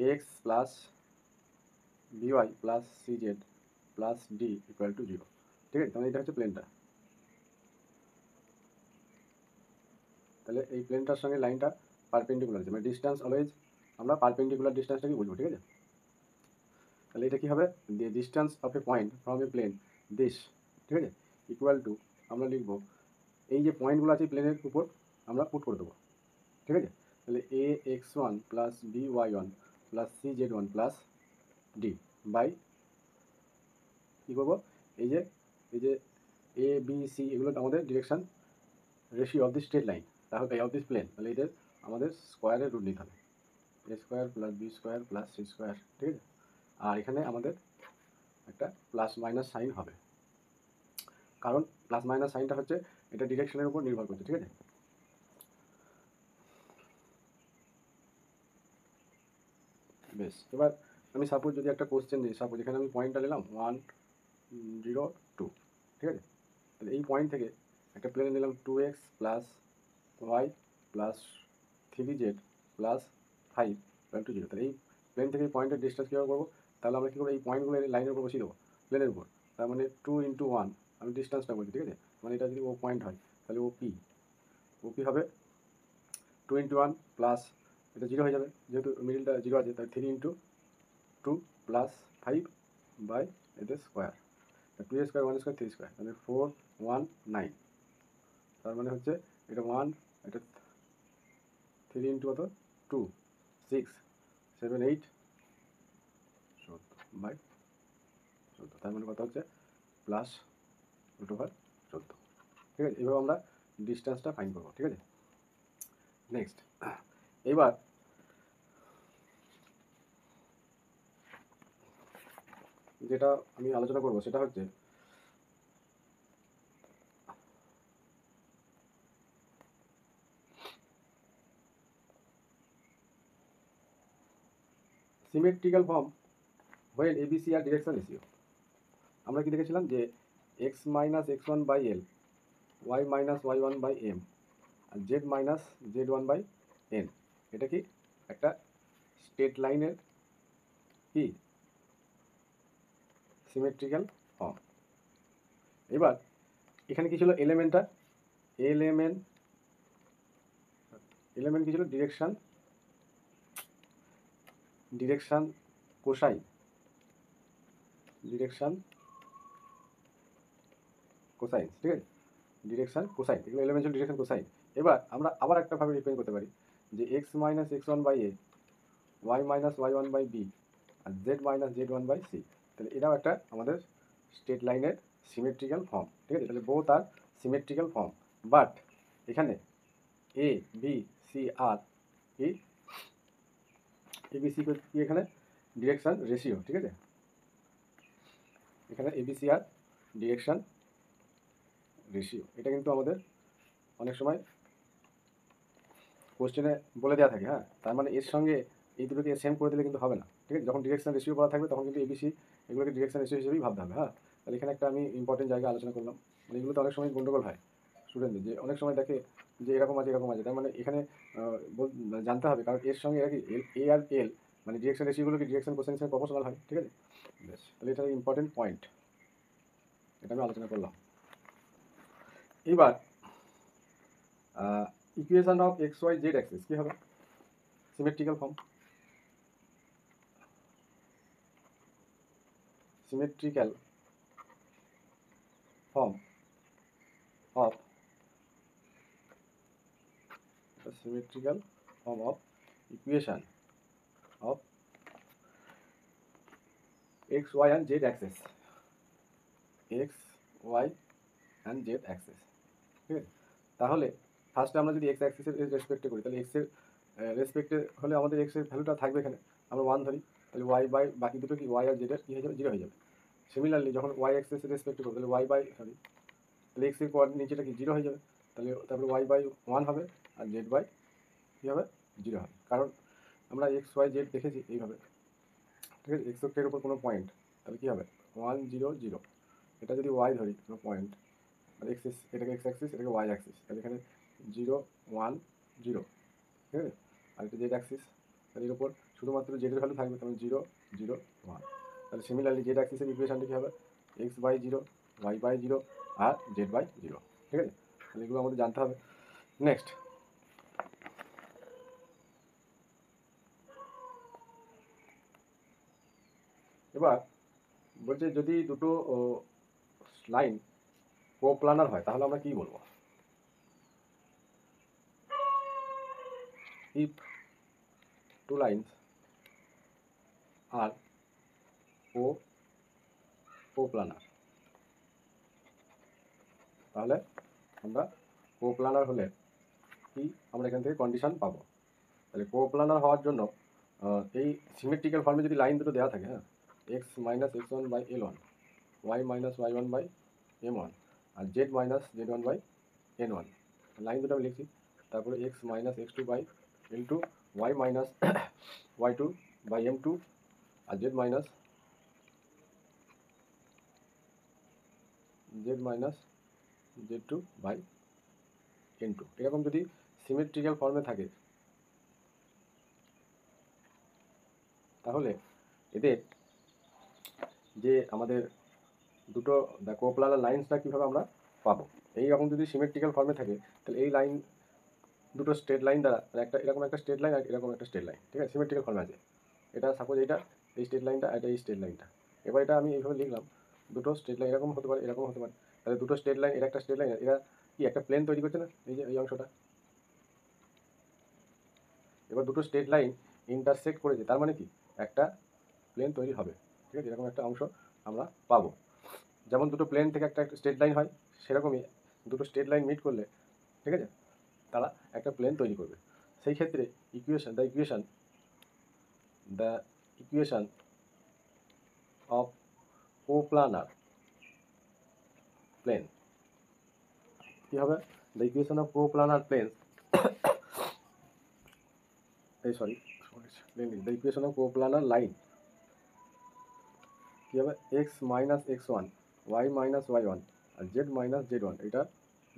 X plus b y plus C z plus d equal to 0। ঠিক আছে, তাহলে এটা হচ্ছে প্লেনটা। তাহলে এই প্লেনটার সঙ্গে লাইনটা পারপেন্ডিকুলার আছে, মানে ডিস্টেন্স অলওয়েজ আমরা পারপেন্ডিকুলার ডিস্টেন্সটাকে বুঝবো। ঠিক আছে, তাহলে এটা কী হবে, the distance of a point from a plane this, ঠিক আছে, ইকুয়াল টু আমরা লিখবো এই যে পয়েন্টগুলো আছে প্লেনের উপর আমরা পুট করে দেবো। ঠিক আছে, তাহলে A X one plus B Y one plus C Z one plus D by কী করবো, এই যে এ বি সি এগুলো আমাদের direction ratio of the straight line, তাহলে অফ দিস প্লেন, তাহলে এদের আমাদের স্কোয়ারের রুট নিতে হবে, A square plus B square plus C square. ঠিক আছে, আর এখানে আমাদের একটা প্লাস মাইনাস সাইন হবে, কারণ প্লাস মাইনাস সাইনটা হচ্ছে এটা ডিরেকশনের উপর নির্ভর করছে। ঠিক আছে, বেশ, এবার আমি সাপোজ যদি একটা কোশ্চেন দিই, সাপোজ এখানে আমি পয়েন্টটা নিলাম 1 0 2। ঠিক আছে, তাহলে এই পয়েন্ট থেকে একটা প্লেনে নিলাম 2x plus y plus 3z plus 5 equal to 0। তাহলে এই প্লেন থেকে এই পয়েন্টের ডিস্টেন্স কীভাবে করবো, তাহলে আমরা কী করবো, এই পয়েন্টগুলো লাইনের উপর বসিয়ে দেবো প্লেনের উপর, তার মানে 2 × 1 আমি ডিস্টেন্সটা বলছি। ঠিক আছে, মানে এটা যদি ও পয়েন্ট হয় তাহলে ওপি হবে 2 × 1 প্লাস এটা 0 হয়ে যাবে, যেহেতু মিডিলটা 0 আছে, তাই 3 × 2 প্লাস 5 বাই এদের স্কোয়ার, 2 স্কোয়ার 1 স্কোয়ার 3 স্কোয়ার, মানে 4 1 9। তার মানে হচ্ছে এটা 1, এটা 3 × কত 2 6 7 8 14 বাই 14, তার মানে কত হচ্ছে প্লাস √14। ঠিক আছে, এইভাবে আমরা ডিস্টেন্সটা ফাইন করবো। ঠিক আছে, নেক্সট, এবার যেটা আমি আলোচনা করবো সেটা হচ্ছে সিমেট্রিক্যাল ফর্ম when ABC আর ডিরেকশন রেশিও। আমরা কি দেখেছিলাম যে x minus x one by l, y minus y one by M, আর z minus z one by n, এটা কি একটা স্ট্রেট লাইনের কি সিমেট্রিক্যাল ফর্ম। এবার এখানে কি ছিল এলিমেন্টটা, এলিমেন্ট কি ছিল ডিরেকশন কোসাইন, ঠিক আছে, ডিরেকশন কোসাইন, এগুলো এলিমেন্ট ছিল ডিরেকশন কোসাইন। এবার আমরা আবার একটা ভাবে রিপ্রেজেন্ট করতে পারি যে x minus x one by a, y minus y one by b, আর z minus z one by c. তাহলে এটাও একটা আমাদের স্ট্রেট লাইনের সিমেট্রিক্যাল ফর্ম। ঠিক আছে, তাহলে বোথ আর সিমেট্রিক্যাল ফর্ম, বাট এখানে এ বি সি আর কি এবিসি কি এখানে ডিরেকশন রেশিও। ঠিক আছে, এখানে এবিসি আর ডিরেকশন রেশিও, এটা কিন্তু আমাদের অনেক সময় কোশ্চেনে বলে দেওয়া থাকে। হ্যাঁ, তার মানে এর সঙ্গে এই দুটোকে সেম করে দিলে কিন্তু হবে না। ঠিক আছে, যখন ডিরেকশন রেশিও করা থাকবে তখন কিন্তু এবিসি এগুলোকে ডিরেকশন রেশিও হিসেবেই ভাবতে হবে। হ্যাঁ, তাহলে এখানে একটা আমি ইম্পর্টেন্ট জায়গা আলোচনা করলাম, মানে এগুলো তো অনেক সময় গন্ডগোল হয় স্টুডেন্টদের, যে অনেক সময় দেখে যে এরকম আছে এরকম আছে, তার মানে এখানে জানতে হবে, কারণ এর সঙ্গে কি এ আর এল মানে ডিরেকশন রেশিওগুলো কি ডিরেকশন কোসাইনের সঙ্গে প্রপোর্শনাল হয়। ঠিক আছে, বেশ, তাহলে এটা ইম্পর্টেন্ট পয়েন্ট, এটা আমি আলোচনা করলাম। এবার equation of X Y Z axis কী হবে, symmetrical form, symmetrical form of equation of X Y and Z axis, X Y and Z axis. ঠিক আছে, তাহলে ফার্স্টে আমরা যদি এক্স অ্যাক্সিসের রেসপেক্টে করি, তাহলে এক্সের রেসপেক্টে হলে আমাদের এক্সের ভ্যালুটা থাকবে, এখানে আমরা 1 ধরি, তাহলে ওয়াই বাই বাকি দুটো কি ওয়াই আর জেডের কী হয়ে যাবে 0 হয়ে যাবে। সিমিলারলি যখন ওয়াই অ্যাক্সিসের রেসপেক্টে করবো তাহলে ওয়াই বাই তাহলে এক্সের কোয়ার্ডিনেট নিচেটা কি 0 হয়ে যাবে, তাহলে তারপরে ওয়াই বাই 1 হবে আর জেড বাই কী হবে 0 হবে, কারণ আমরা এক্স ওয়াই জেড দেখেছি এইভাবে। ঠিক আছে, এক্স অক্ষের উপর কোনো পয়েন্ট, তাহলে কী হবে 1 0 0, এটা যদি ওয়াই ধরি কোনো পয়েন্ট, আর এক্সিস এটাকে এক্স অ্যাক্সিস এটাকে ওয়াই অ্যাক্সিস, তাহলে এখানে 0 1 0। ঠিক আছে, আর এটা জেড অ্যাক্সিস, তাহলে এর উপর শুধুমাত্র জেডের ভ্যালু থাকবে, তাহলে 0 0 1। তাহলে সিমিলারলি জেড অ্যাক্সিসের ইকুয়েশনটা কী হবে, x/0 y/0 আর z/0। ঠিক আছে, তাহলে এগুলো আমাদের জানতে হবে। নেক্সট, এবার বলছে যদি দুটো লাইন কোপ্লানার হয় তাহলে আমরা কি বলবো? ইফ টু লাইন্স আর কোপ্লানার, তাহলে আমরা কোপ্লানার হলে কি আমরা এখান থেকে কন্ডিশন পাবো। তাহলে কোপ্লানার হওয়ার জন্য এই সিমেট্রিক্যাল ফর্মে যদি লাইন দুটো দেওয়া থাকে, হ্যাঁ, x minus x1 by L1, y minus y1 by M1 আর z minus z1 by N1, line দুটো আমি লিখছি। তারপরে x minus x2 by L2, y minus y2 by M2 আর z minus z2 by N2। এরকম যদি symmetrical ফর্মে থাকে তাহলে এদের যে আমাদের দুটো কোপ্লানার লাইন্সটা কীভাবে আমরা পাবো। এইরকম যদি সিমেট্রিক্যাল ফর্মে থাকে তাহলে এই লাইন দুটো স্ট্রেট লাইন দ্বারা একটা এরকম একটা স্ট্রেট লাইন আর এরকম একটা স্ট্রেট লাইন, ঠিক আছে, সিমেট্রিক্যাল ফর্মে আছে। এটা সাপোজ এইটা এই স্ট্রেট লাইনটা, এটা এই স্ট্রেট লাইনটা। এবার এটা আমি এইভাবে লিখলাম, দুটো স্ট্রেট লাইন এরকম হতে পারে, এরকম হতে পারে। তাহলে দুটো স্ট্রেট লাইন, এটা একটা স্ট্রেট লাইন, এরা কি একটা প্লেন তৈরি করছে না, এই যে এই অংশটা। এবার দুটো স্ট্রেট লাইন ইন্টারসেক্ট করেছে, তার মানে কি একটা প্লেন তৈরি হবে। ঠিক আছে, এরকম একটা অংশ আমরা পাবো। যেমন দুটো প্লেন থেকে একটা স্ট্রেট লাইন হয়, সেরকমই দুটো স্ট্রেট লাইন মিট করলে, ঠিক আছে, তারা একটা প্লেন তৈরি করবে। সেই ক্ষেত্রে the equation of coplanar plane কী হবে? The equation of coplanar plane the equation of coplanar line কী হবে? X minus x1, y minus y1 আর z মাইনাস z1, এটা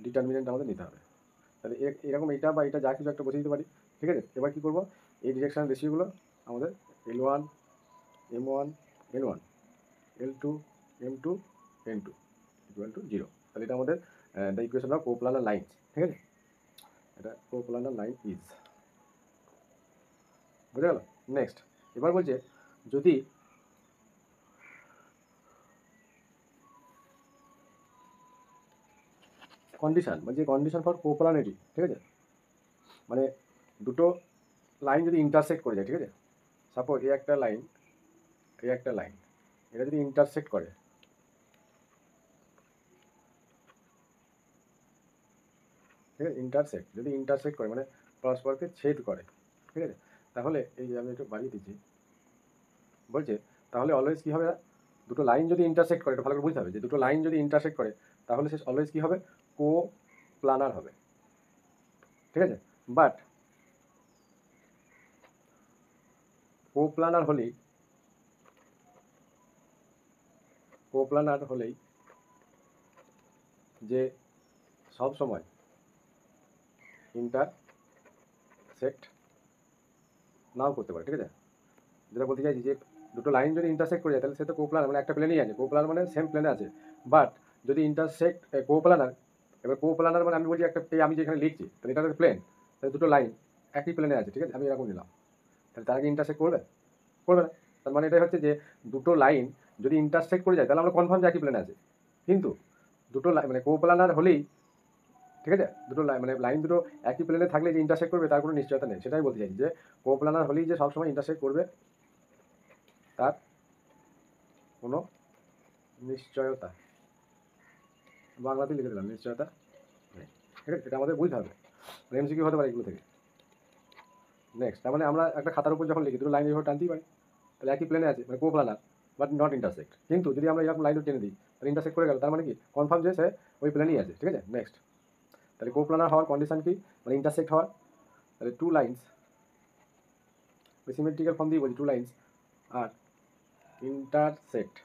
ডিটারমিনেন্ট আমাদের নিতে হবে। তাহলে এরকম এটা বা এটা যা কিছু একটা বসে দিতে পারি। ঠিক আছে, এবার কী করবো, এই ডিরেকশান রেশিওগুলো আমাদের L1 M1 N1 L2 M2 N2 equal to 0। তাহলে এটা আমাদের the equation of coplanar line. ঠিক আছে, এটা কোপ্লানার লাইন ইজ, বুঝে গেল। নেক্সট, এবার বলছে যদি কন্ডিশন, মানে যে কন্ডিশন ফর কোপ্লানারিটি, ঠিক আছে, মানে দুটো লাইন যদি ইন্টারসেক্ট করে যায়, ঠিক আছে, সাপোজ এই একটা লাইন, এই একটা লাইন, এটা যদি ইন্টারসেক্ট করে, ঠিক আছে, যদি ইন্টারসেক্ট করে মানে পরস্পরকে ছেদ করে, ঠিক আছে, তাহলে এই যে আমি একটু বাড়িয়ে দিচ্ছি, বলছে তাহলে অলওয়েজ কী হবে, দুটো লাইন যদি ইন্টারসেক্ট করে, এটা ভালো করে বুঝতে হবে যে দুটো লাইন যদি ইন্টারসেক্ট করে তাহলে সে অলওয়েজ কী হবে, কোপ্লানার হবে। ঠিক আছে, বাট কোপ্লানার হলেই যে সব সময় ইন্টারসেক্ট নাও করতে পারে। ঠিক আছে, যেটা বলতে চাইছি যে দুটো লাইন যদি ইন্টারসেক্ট করে যায় তাহলে সে তো কোপ্লানার, মানে একটা প্লেনেই আছে, কোপ্লানার মানে সেম প্লেনে আছে। বাট যদি ইন্টারসেক্ট কোপ্লানার, এবার কোপ্লানার মানে আমি বলছি একটা, আমি যেখানে লিখছি তাহলে এটা তো প্লেন, তাহলে দুটো লাইন একই প্লেনে আছে, ঠিক আছে, আমি এরকম নিলাম, তাহলে তার আগে ইন্টারসেক্ট করবে না। তার মানে এটাই হচ্ছে যে দুটো লাইন যদি ইন্টারসেক্ট করে যায় তাহলে আমরা কনফার্ম যে একই প্লেনে আছে। কিন্তু দুটো মানে কোপ্লানার হলেই, ঠিক আছে, দুটো মানে লাইন দুটো একই প্লেনে থাকলে যে ইন্টারসেক্ট করবে তার কোনো নিশ্চয়তা নেই। সেটাই বলতে চাইছি যে কোপ্লানার হলেই যে সবসময় ইন্টারসেক্ট করবে তার কোনো নিশ্চয়তা, বাংলাতেই লিখে দিলাম, নিশ্চয়তা নেই। ঠিক আছে, এটা আমাদের বুঝতে হবে, এমসিকিউ হতে পারে এগুলো থেকে। নেক্সট, তার মানে আমরা একটা খাতার উপর যখন লিখি দুটো লাইন এইভাবে টানতেই পারি, তাহলে একই প্লেনে আছে, মানে কোপ্লানার বাট নট ইন্টারসেক্ট। কিন্তু যদি আমরা এরকম লাইন টেনে দিই তাহলে ইন্টারসেক্ট করে গেল, তার মানে কি কনফার্ম যে সে ওই প্লেনেই আছে। ঠিক আছে, নেক্সট, তাহলে কোপ্লানার হওয়ার কন্ডিশন কি, মানে ইন্টারসেক্ট হওয়ার। তাহলে টু লাইন্স, সিমেট্রিক্যাল ফর্ম দিয়ে বলছি, টু লাইন্স আর ইন্টারসেক্ট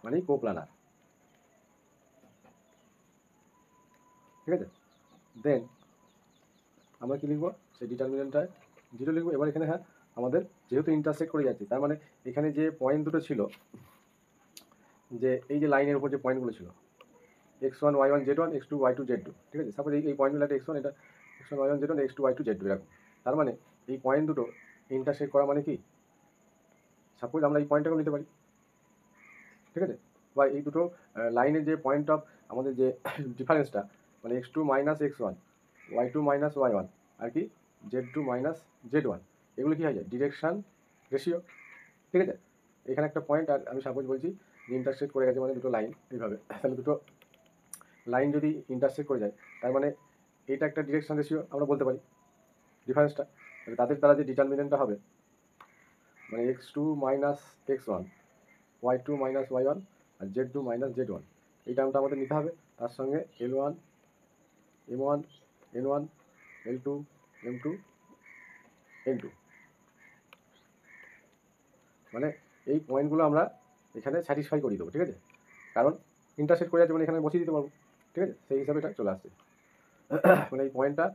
মানেই কোপ্লানার। ঠিক আছে, দেন আমরা কি লিখবো, সেই ডিটারমিনেন্টটায় 0 লিখবো। এবার এখানে হ্যাঁ আমাদের যেহেতু ইন্টারসেক্ট করে যাচ্ছে, তার মানে এখানে যে পয়েন্ট দুটো ছিল, যে এই যে লাইনের উপর যে পয়েন্টগুলো ছিল x1 y1 z1 x2 y2 z2, ঠিক আছে, সাপোজ এই পয়েন্টগুলো একটা x1, এটা x1 y1 z1 x2 y2 z2 এরকম। তার মানে এই পয়েন্ট দুটো ইন্টারসেক্ট করা মানে কি, সাপোজ আমরা এই পয়েন্টটাকেও নিতে পারি, ঠিক আছে, বা এই দুটো লাইনের যে পয়েন্ট অফ আমাদের যে ডিফারেন্সটা, মানে x2 minus x1 y2 minus y1 আর কি z2 মাইনাস z1, এগুলো কি হয়ে যায় ডিরেকশন রেশিও, ঠিক আছে। এখানে একটা পয়েন্ট, আর আমি সাপোজ বলছি যে ইন্টারসেক্ট করে গেছে মানে দুটো লাইন এইভাবে, তাহলে দুটো লাইন যদি ইন্টারসেক্ট করে যায় তার মানে এটা একটা ডিরেকশন রেশিও আমরা বলতে পারি ডিফারেন্সটা। তাদের দ্বারা যে ডিটারমিনেন্টটা হবে মানে x2 minus x1 y2 minus y1 আর z2 মাইনাস z1, এই টার্মটা আমাদের নিতে হবে। তার সঙ্গে l1 m1 n1 l2 m2 n2, মানে এই পয়েন্টগুলো আমরা এখানে স্যাটিসফাই করে দেবো, ঠিক আছে, কারণ ইন্টারসেক্ট করে যাচ্ছে মানে এখানে বসিয়ে দিতে পারবো, ঠিক আছে, সেই হিসাবে এটা চলে আসছে। মানে এই পয়েন্টটা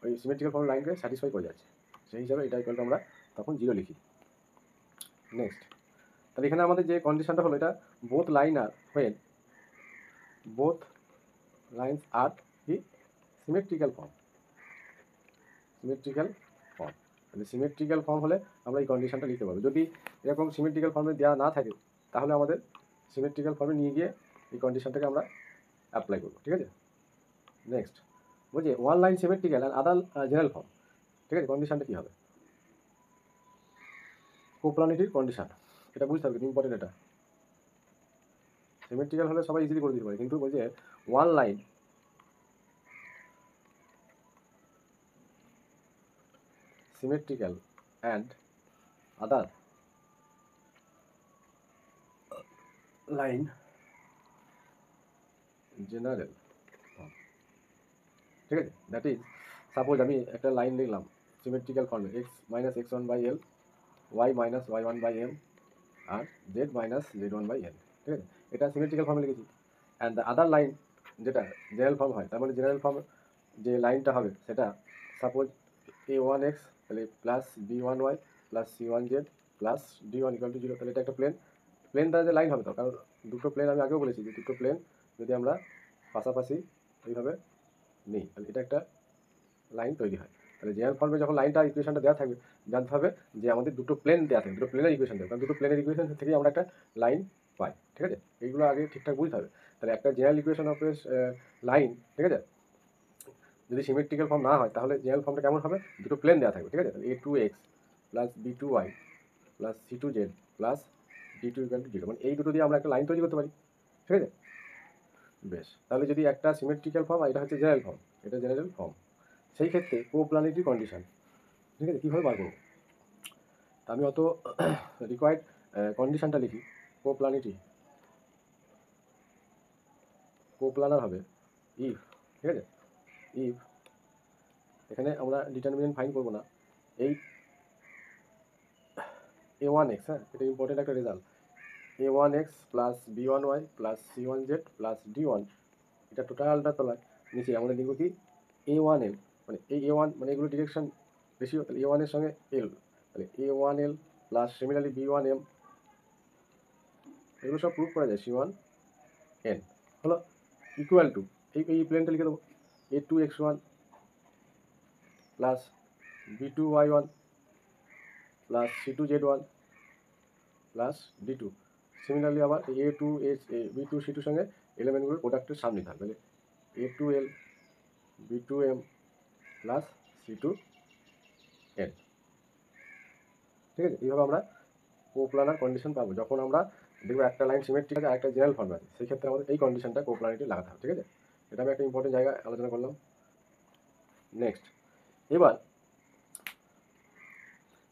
ওই সিমেট্রিক্যাল ফর্ম লাইনকে স্যাটিসফাই করে যাচ্ছে, সেই হিসাবে এটা ইকুয়াল টু আমরা তখন 0 লিখি। নেক্সট, তাহলে এখানে আমাদের যে কন্ডিশনটা হলো, এটা both line are when both lines are কি সিমেট্রিক্যাল ফর্ম, সিমেট্রিক্যাল ফর্ম, তাহলে সিমেট্রিক্যাল ফর্ম হলে আমরা এই কন্ডিশনটা লিখতে পারবো। যদি এরকম সিমেট্রিক্যাল ফর্মে দেওয়া না থাকে তাহলে আমাদের সিমেট্রিক্যাল ফর্মে নিয়ে গিয়ে এই কন্ডিশনটাকে আমরা অ্যাপ্লাই করবো, ঠিক আছে। নেক্সট বলছি one line symmetrical and other general form, ঠিক আছে, কন্ডিশনটা কী হবে, কোপ্লানিটির কন্ডিশন, এটা বুঝতে হবে, ইম্পর্টেন্ট। এটা সিমেট্রিক্যাল হলে সবাই ইজিলি করে দিতে পারে, কিন্তু বলছে one line symmetrical and other line general form, ঠিক আছে, দ্যাট ইজ সাপোজ আমি একটা লাইন লিখলাম সিমেট্রিক্যাল ফর্মে x minus x1 by L y minus y1 by M আর z minus z1 by L, ঠিক আছে, এটা সিমেট্রিক্যাল ফর্মে লিখেছি। অ্যান্ড দ্য আদার লাইন যেটা জেনারেল ফর্ম হয়, তার মানে জেনারেল ফর্ম যে লাইনটা হবে সেটা সাপোজ a1x তাহলে plus b1y plus c1z plus d1 equal to 0, তাহলে এটা একটা প্লেন দ্বারা যে লাইন হবে, তো কারণ দুটো প্লেন আমি আগেও বলেছি যে দুটো প্লেন যদি আমরা পাশাপাশি এইভাবে নিই তাহলে এটা একটা লাইন তৈরি হয়। তাহলে জেনারেল ফর্মে যখন লাইনটা ইকুয়েশনটা দেওয়া থাকবে জানতে হবে যে আমাদের দুটো প্লেন দেওয়া থাকবে, দুটো প্লেনের ইকুয়েশন দেবে, কারণ দুটো প্লেনের ইকুয়েশন থেকেই আমরা একটা লাইন পাই, ঠিক আছে, এইগুলো আগে ঠিকঠাক বুঝতে হবে। তাহলে একটা জেনারেল ইকুয়েশন অফ লাইন, ঠিক আছে, যদি সিমেট্রিক্যাল ফর্ম না হয় তাহলে জেনারেল ফর্মটা কেমন হবে, দুটো প্লেন দেওয়া থাকবে, ঠিক আছে, তাহলে a2x plus b2y plus c2z plus d2 equal to 0, মানে এই দুটো দিয়ে আমরা একটা লাইন তৈরি করতে পারি, ঠিক আছে। বেশ, তাহলে যদি একটা সিমেট্রিক্যাল ফর্ম আর এটা হচ্ছে জেনারেল ফর্ম, এটা জেনারেল ফর্ম, সেই ক্ষেত্রে কোপ্লানিটি কন্ডিশন, ঠিক আছে, কীভাবে বার করবো, আমি অত রিকোয়ার্ড কন্ডিশনটা লিখি। কোপ্লানার হবে ইফ, ঠিক আছে, ইফ এখানে আমরা ডিটারমিনেন্ট ফাইন্ড করবো না, এই a1x, হ্যাঁ এটা ইম্পর্টেন্ট একটা result, a1x plus b1y plus c1z plus d1, এটা টোটালটা তোলায় নিচে আমরা লিখবো কি a1l, মানে এই a1 মানে এগুলো ডিরেকশন রেশিও, তাহলে a1 এর সঙ্গে l, তাহলে a1l প্লাস সিমিলারলি b1m, এগুলো সব প্রুভ করা যায় c1n হলো ইকুয়াল টু এই প্লেনটা লিখে দেবো a2x1 plus b2y1 plus c2z1 plus d2, similarly আবার a2 b2 c2 সঙ্গে এলিমেন্টগুলোর প্রোডাক্টের সামনে থাকবে, তাহলে a2l b2m প্লাস c2n, ঠিক আছে। এইভাবে আমরা কোপ্লানার কন্ডিশন পাবো যখন আমরা দেখবো একটা লাইন সিমেট্রিক আছে আর একটা জেনারেল ফর্মে আছে, সেই ক্ষেত্রে আমাদের এই কন্ডিশনটা কোপ্লানিটি লাগাতে হবে, ঠিক আছে, এটা আমি একটা ইম্পর্টেন্ট জায়গায় আলোচনা করলাম। নেক্সট, এবার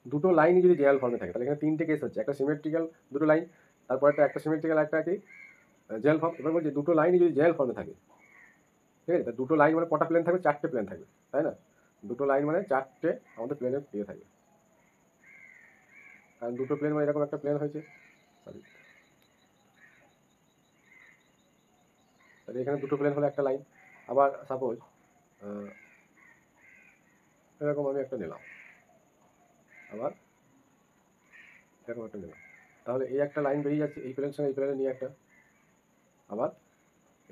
দুটো লাইনই যদি জেনারেল ফর্মে থাকে তাহলে এখানে তিনটে কেস হচ্ছে, একটা সিমেট্রিক্যাল দুটো লাইন, তারপর একটা সিমেট্রিক্যাল একটা কি জেনারেল ফর্ম। এবার বলছি দুটো লাইনই যদি জেনারেল ফর্মে থাকে, ঠিক আছে, দুটো লাইন মানে কটা প্লেন থাকবে, চারটে প্লেন থাকবে, তাই না, দুটো লাইন মানে চারটে আমাদের প্লেনের ইয়ে থাকবে, কারণ দুটো প্লেন মানে এরকম একটা প্লেন হয়েছে, সরি, তাহলে এখানে দুটো প্লেন হলে একটা লাইন। আবার সাপোজ এরকম আমি একটা নিলাম, আবার এরকম একটা নিলাম। তাহলে এই একটা লাইন বেরিয়ে যাচ্ছে এই প্লেনের সঙ্গে এই প্লেনে নিয়ে একটা, আবার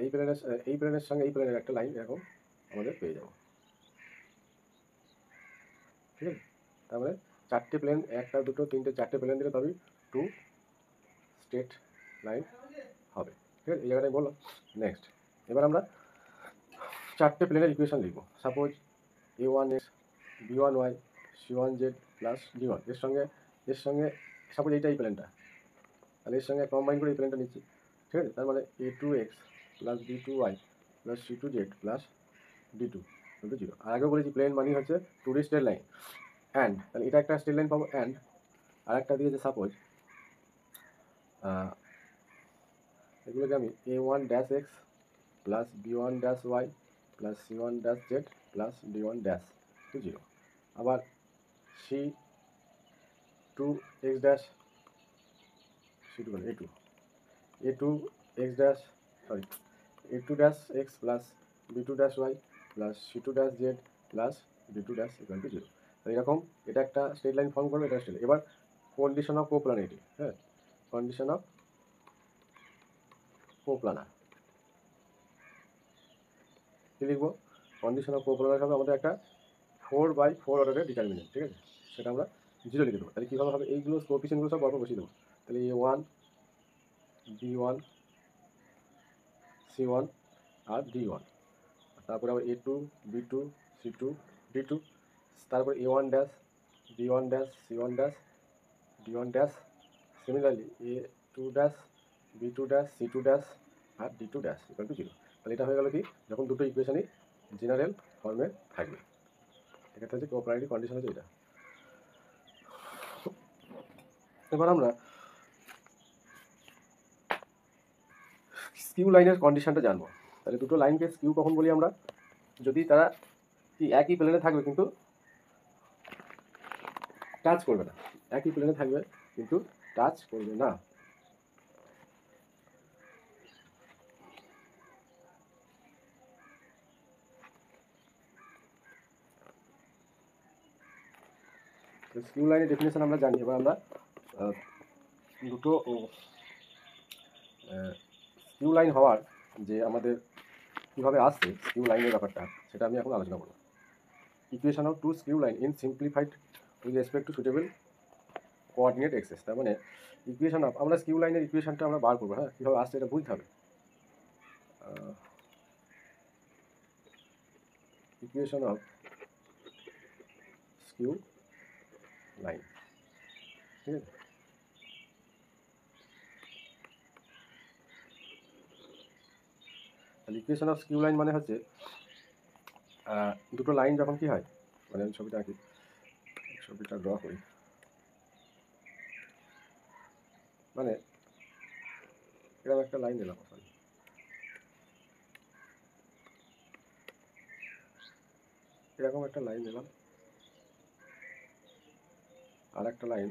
এই প্লেনের সঙ্গে এই প্লেনের একটা লাইন এরকম আমাদের পেয়ে যাবো। ঠিক আছে, তারপরে চারটে প্লেন, একটা দুটো তিনটে চারটে প্লেন দিলে তবেই টু স্ট্রেট লাইন হবে। ঠিক আছে, এই জায়গাটাই বললাম। নেক্সট, এবার আমরা চারটে প্লেনের ইকুয়েশন লিখবো। Suppose a1x b1y c1z plus d1, এর সঙ্গে সাপোজ এইটা এই প্লেনটা, তাহলে এর সঙ্গে কম্বাইন করে এই প্লেনটা নিচ্ছি। ঠিক আছে, তার মানে a2x plus b2y plus c2z plus d2 0। আর আগেও বলেছি প্লেন মানি হচ্ছে 2D স্ট্রেট লাইন। অ্যান্ড তাহলে এটা একটা স্ট্রেট লাইন পাবো, অ্যান্ড আর একটা দিয়েছে সাপোজ এগুলোকে আমি a1 dash x plus b1 dash y plus c1 dash z plus d1 dash 0, আবার c2 x dash c2 a2 x dash sorry a2 dash x plus b2 dash y plus c2 dash z plus d2 dash equal to 0। এরকম এটা একটা straight line form করবে, এটা straight. এবার condition of কোপ্লানারিটি, হ্যাঁ, condition of কোপ্লানার কী লিখবো? Condition of কোপ্লানার হবে আমাদের একটা 4/4 অর্ডারের ডিটারমিনেন্ট। ঠিক আছে, সেটা আমরা 0 লিখে দেবো। তাহলে কীভাবে হবে? এইগুলো কোএফিসিয়েন্টগুলো সব গল্প বসিয়ে দেবো। তাহলে a1 b1 c1 আর d1, তারপরে আবার a2 b2 c2 d2, তারপরে a1 dash b1 dash c1 dash d1 dash, similarly a2 dash b2 dash c2 dash আর d2 ড্যাশ ইকুয়াল টু 0। তাহলে এটা হয়ে গেল কি, যখন দুটো ইকুয়েশনই জেনারেল ফর্মে থাকবে। এক্ষেত্রে হচ্ছে কোপ্লানারিটি কন্ডিশন হচ্ছে এটা। এবার আমরা স্কিউ লাইনের কন্ডিশনটা জানবো। তাহলে দুটো লাইনকে স্কিউ কখন বলি আমরা? যদি তারা কি একই প্লেনে থাকবে কিন্তু টাচ করবে না, একই প্লেনে থাকবে কিন্তু টাচ করবে না। স্কিউ লাইনের ডেফিনেশন আমরা জানি। এবার আমরা দুটো স্কিউ লাইন হওয়ার যে আমাদের কীভাবে আসছে স্কিউ লাইনের ব্যাপারটা, সেটা আমি এখন আলোচনা করব। Equation of two skew line in simplified with respect to suitable coordinate axes. তার মানে ইকুয়েশন অফ, আমরা স্কিউ লাইনের ইকুয়েশনটা আমরা বার করবো। হ্যাঁ, কীভাবে আসছে এটা বুঝতে হবে। ইকুয়েশন অফ স্কিউ লাইন, ঠিক আছে। তাহলে ইকুয়েশন অফ স্কিউ লাইন মানে হচ্ছে দুটো লাইন যখন কি হয়, মানে আমি ছবিটা আঁকি, ছবিটা ড্র করি, মানে এরকম একটা লাইন নিলাম, সরি এরকম একটা লাইন নিলাম, আর একটা লাইন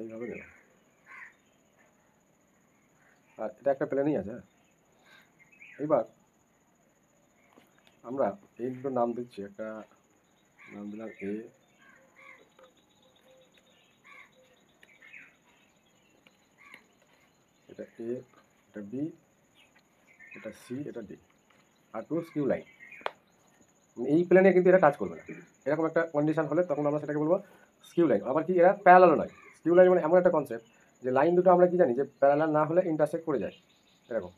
এইভাবে নিলাম, আর এটা একটা প্লেনই আছে। এবার আমরা এই দুটো নাম দিচ্ছি, একটা নাম দিলাম এ, এটা এ, এটা বি, এটা সি, এটা ডি, আর টু স্কিউ লাইন। এই প্লেনে কিন্তু এরা কাজ করবে না। এরকম একটা কন্ডিশন হলে তখন আমরা সেটাকে বলবো স্কিউ লাইন। আবার কি এরা প্যারালালও নয়। স্কিউ লাইন মানে এমন একটা কনসেপ্ট যে লাইন দুটো আমরা কি জানি যে প্যারালাল না হলে ইন্টারসেক্ট করে যায়, এরকম,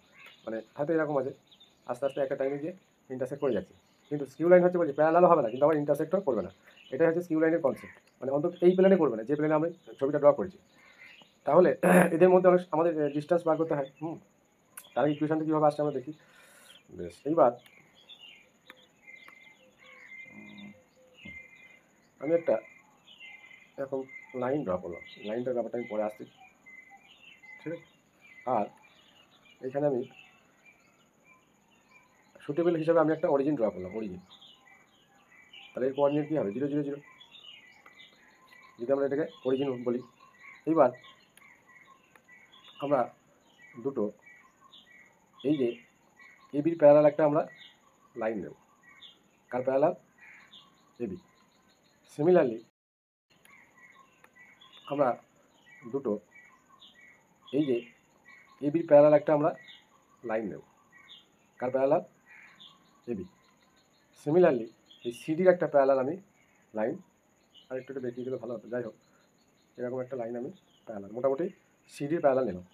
মানে হয়তো এরকম আছে আস্তে আস্তে একটা টাইমে গিয়ে ইন্টারসেক্ট করে যাচ্ছে। কিন্তু স্কিউ লাইন হচ্ছে বলছি প্যারালালও হবে না কিন্তু আবার ইন্টারসেক্টও করবে না। এটাই হচ্ছে স্কিউ লাইনের কনসেপ্ট, মানে অন্তত এই প্লেনে করবে না যে প্লেনে আমি ছবিটা ড্র করেছি। তাহলে এদের মধ্যে অনেক আমাদের ডিস্টেন্স বার করতে হয়। তার ইকুয়েশনটা কীভাবে আসছে আমরা দেখি। বেশ, এইবার আমি একটা এরকম লাইন ড্র করলাম, লাইনটার ব্যাপারটা আমি পরে আসছি, ঠিক আছে। আর এখানে আমি সুটেবল হিসাবে আমি একটা অরিজিন ড্র করলাম, অরিজিন। তাহলে এর কোঅর্ডিনেট কী হবে? 0 0 0, যদি আমরা এটাকে অরিজিন বলি। এইবার আমরা দুটো এই যে এবির প্যারালাল একটা আমরা লাইন নেব। কার প্যারালাল? এবি। সিমিলারলি আমরা দুটো এই যে এবির প্যারালাল একটা আমরা লাইন নেব, কার প্যারালাল? এবি। সিমিলারলি এই সিডির একটা প্যারালাল আমি লাইন, আর একটু দেখিয়ে দিলে ভালো হতো, যাই হোক এরকম একটা লাইন আমি প্যারালাল, মোটামুটি সিডির প্যারালাল নিলাম।